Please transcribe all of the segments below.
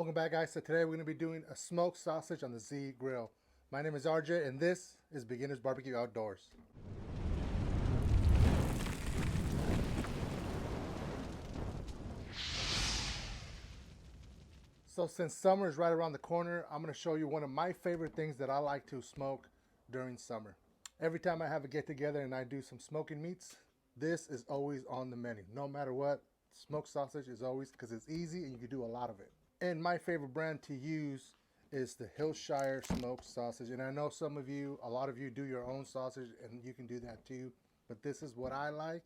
Welcome back, guys. So today we're going to be doing a smoked sausage on the Z grill. My name is RJ and this is Beginners Barbecue Outdoors. So since summer is right around the corner, I'm going to show you one of my favorite things that I like to smoke during summer. Every time I have a get together and I do some smoking meats, this is always on the menu. No matter what, smoked sausage is always, because it's easy and you can do a lot of it. And my favorite brand to use is the Hillshire smoked sausage. And I know some of you, a lot of you do your own sausage and you can do that too. But this is what I like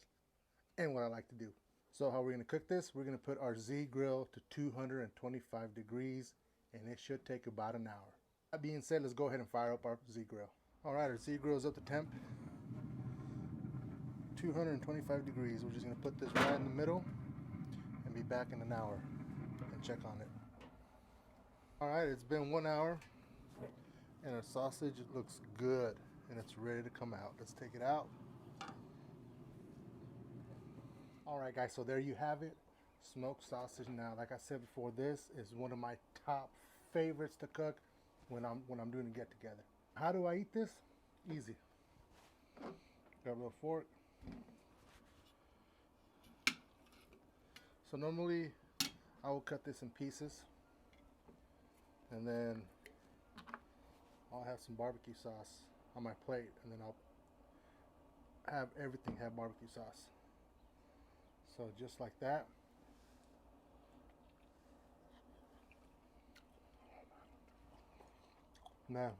and what I like to do. So how we're going to cook this, we're going to put our Z grill to 225 degrees and it should take about an hour. That being said, let's go ahead and fire up our Z grill. All right, our Z grill is up to temp, 225 degrees. We're just going to put this right in the middle and be back in an hour and check on it. All right, it's been 1 hour and our sausage looks good and it's ready to come out. Let's take it out. All right, guys, so there you have it, smoked sausage. Now, like I said before, this is one of my top favorites to cook when I'm doing a get together. How do I eat this? Easy. Got a little fork. So normally I will cut this in pieces and then I'll have some barbecue sauce on my plate and then I'll have everything have barbecue sauce. So just like that. Man,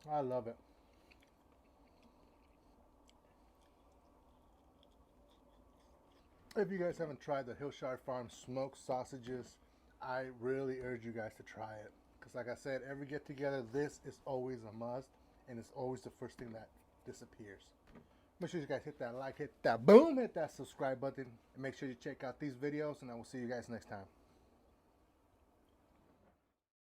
I love it. If you guys haven't tried the Hillshire Farm smoked sausages, I really urge you guys to try it. Because like I said, every get together, this is always a must. And it's always the first thing that disappears. Make sure you guys hit that like, hit that boom, hit that subscribe button. And make sure you check out these videos and I will see you guys next time.